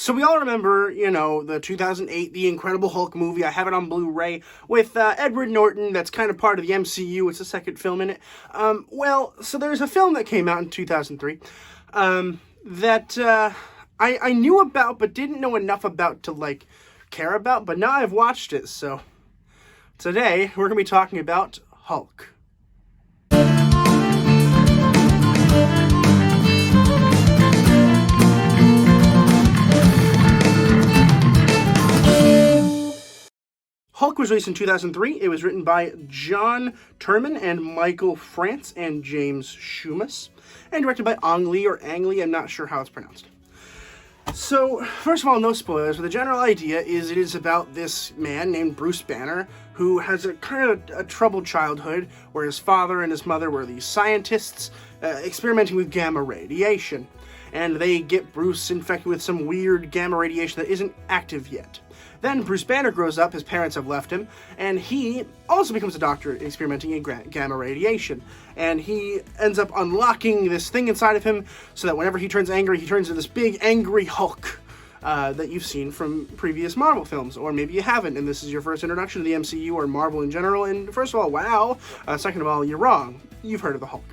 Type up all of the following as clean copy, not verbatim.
So we all remember, the 2008 The Incredible Hulk movie. I have it on Blu-ray with Edward Norton. That's kind of part of the MCU. It's the second film in it. So there's a film that came out in 2003 that I knew about but didn't know enough about to, care about. But now I've watched it, so today we're going to be talking about Hulk. Hulk was released in 2003. It was written by John Turman and Michael France and James Schumas, and directed by Ang Lee, I'm not sure how it's pronounced. So, first of all, no spoilers, but the general idea is it is about this man named Bruce Banner who has a kind of a troubled childhood where his father and his mother were these scientists experimenting with gamma radiation, and they get Bruce infected with some weird gamma radiation that isn't active yet. Then Bruce Banner grows up, his parents have left him, and he also becomes a doctor experimenting in gamma radiation. And he ends up unlocking this thing inside of him so that whenever he turns angry, he turns into this big angry Hulk that you've seen from previous Marvel films. Or maybe you haven't, and this is your first introduction to the MCU or Marvel in general. And first of all, wow. Second of all, you're wrong. You've heard of the Hulk.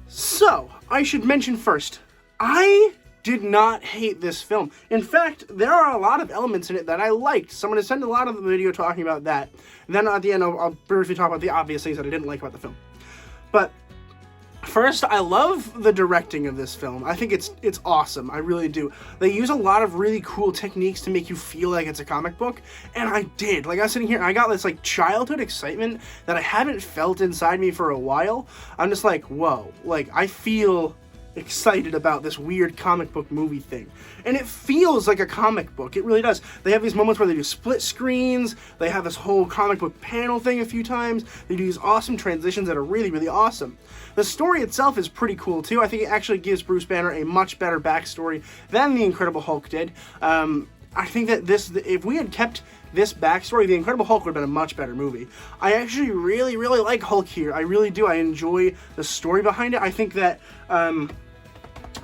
So, I should mention first, I did not hate this film. In fact, there are a lot of elements in it that I liked. So I'm going to send a lot of the video talking about that. And then at the end, I'll briefly talk about the obvious things that I didn't like about the film. But first, I love the directing of this film. I think it's awesome. I really do. They use a lot of really cool techniques to make you feel like it's a comic book. And I did. I was sitting here and I got this childhood excitement that I haven't felt inside me for a while. I'm just like, whoa. I feel excited about this weird comic book movie thing. And it feels like a comic book. It really does. They have these moments where they do split screens. They have this whole comic book panel thing a few times. They do these awesome transitions that are really, really awesome. The story itself is pretty cool too. I think it actually gives Bruce Banner a much better backstory than The Incredible Hulk did. I think that if we had kept this backstory, The Incredible Hulk would have been a much better movie. I actually really, really like Hulk here. I really do. I enjoy the story behind it. I think that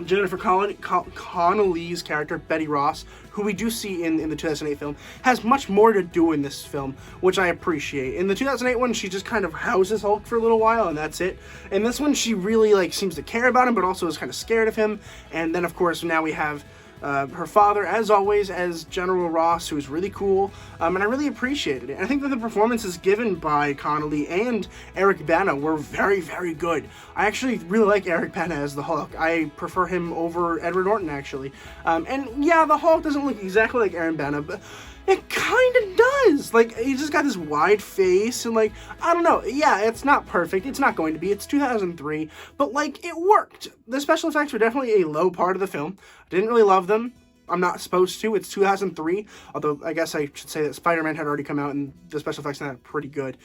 Jennifer Connelly's character, Betty Ross, who we do see in the 2008 film, has much more to do in this film, which I appreciate. In the 2008 one, she just kind of houses Hulk for a little while, and that's it. In this one, she really seems to care about him, but also is kind of scared of him. And then, of course, now we have her father, as always, as General Ross, who's really cool, and I really appreciated it. I think that the performances given by Connelly and Eric Bana were very, very good. I actually really like Eric Bana as the Hulk. I prefer him over Edward Norton, actually. And yeah, the Hulk doesn't look exactly like Eric Bana, but it kind of does. He just got this wide face, and I don't know. Yeah, it's not perfect. It's not going to be. It's 2003, but it worked. The special effects were definitely a low part of the film. I didn't really love them. I'm not supposed to. It's 2003, although I guess I should say that Spider-Man had already come out, and the special effects are pretty good.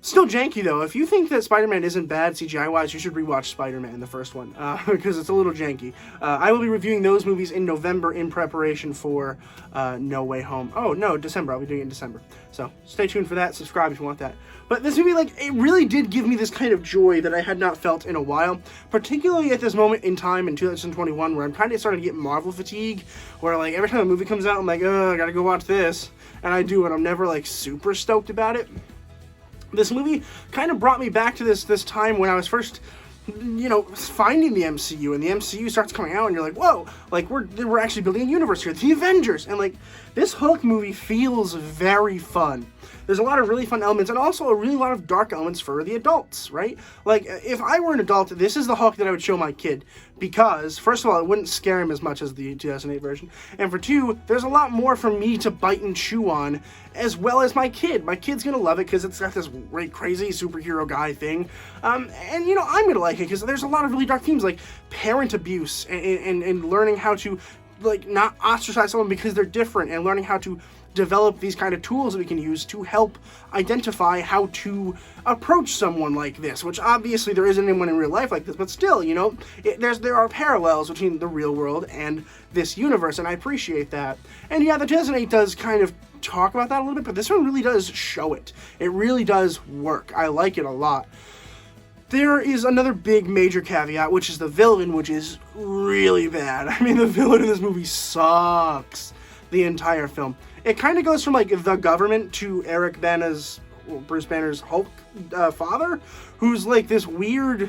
Still janky, though. If you think that Spider-Man isn't bad CGI-wise, you should rewatch Spider-Man, the first one, because it's a little janky. I will be reviewing those movies in November in preparation for No Way Home. Oh, no, December. I'll be doing it in December. So stay tuned for that. Subscribe if you want that. But this movie, it really did give me this kind of joy that I had not felt in a while, particularly at this moment in time in 2021, where I'm kind of starting to get Marvel fatigue, where, every time a movie comes out, I'm like, oh, I gotta go watch this. And I do, and I'm never, super stoked about it. This movie kind of brought me back to this time when I was first, finding the MCU, and the MCU starts coming out, and you're like, whoa, we're actually building a universe here, the Avengers, and this Hulk movie feels very fun. There's a lot of really fun elements, and also a really lot of dark elements for the adults, right? If I were an adult, this is the Hulk that I would show my kid, because, first of all, it wouldn't scare him as much as the 2008 version, and for two, there's a lot more for me to bite and chew on, as well as my kid. My kid's gonna love it, because it's got this great, crazy superhero guy thing, and, I'm gonna like it, because there's a lot of really dark themes, like parent abuse, and learning how to, not ostracize someone because they're different, and learning how to develop these kind of tools that we can use to help identify how to approach someone like this, which obviously there isn't anyone in real life like this, but still, there are parallels between the real world and this universe, and I appreciate that. And yeah, the 2008 does kind of talk about that a little bit, but this one really does show it. It really does work. I like it a lot. There is another big major caveat, which is the villain, which is really bad. I mean, the villain in this movie sucks the entire film. It kind of goes from, like, the government to Bruce Banner's Hulk father, who's, like, this weird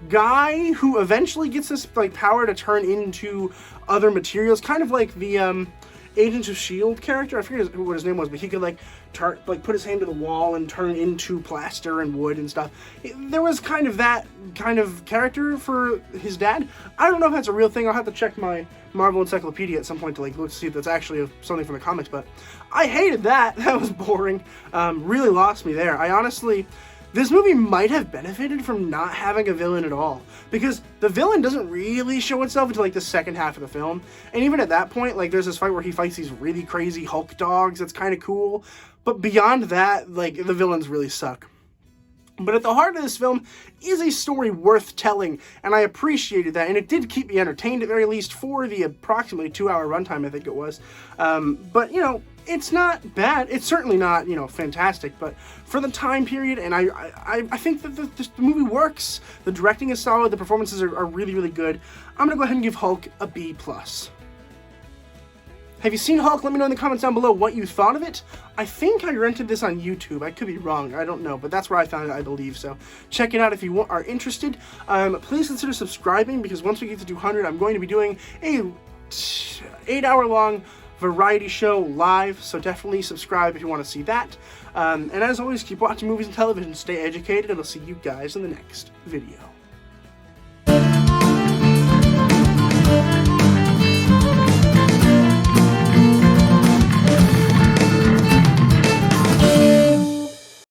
guy who eventually gets this, like, power to turn into other materials, kind of like the Agents of S.H.I.E.L.D. character. I forget what his name was, but he could, like, put his hand to the wall and turn into plaster and wood and stuff. There was kind of that kind of character for his dad. I don't know if that's a real thing. I'll have to check my Marvel Encyclopedia at some point to, like, look to see if that's actually something from the comics, but I hated that. That was boring. Really lost me there. This movie might have benefited from not having a villain at all, because the villain doesn't really show itself until, like, the second half of the film, and even at that point, like, there's this fight where he fights these really crazy Hulk dogs that's kind of cool, but beyond that, like, the villains really suck. But at the heart of this film is a story worth telling, and I appreciated that, and it did keep me entertained at very least for the approximately 2-hour runtime, I think it was. But, you know, it's not bad. It's certainly not, you know, fantastic, but for the time period, and I think that the movie works. The directing is solid. The performances are really, really good. I'm going to go ahead and give Hulk a B+. Have you seen Hulk? Let me know in the comments down below what you thought of it. I think I rented this on YouTube. I could be wrong. I don't know, but that's where I found it, I believe. So check it out if you are interested. Please consider subscribing, because once we get to 200, I'm going to be doing a 8-hour-long variety show live. So definitely subscribe if you want to see that. And as always, keep watching movies and television. Stay educated, and I'll see you guys in the next video.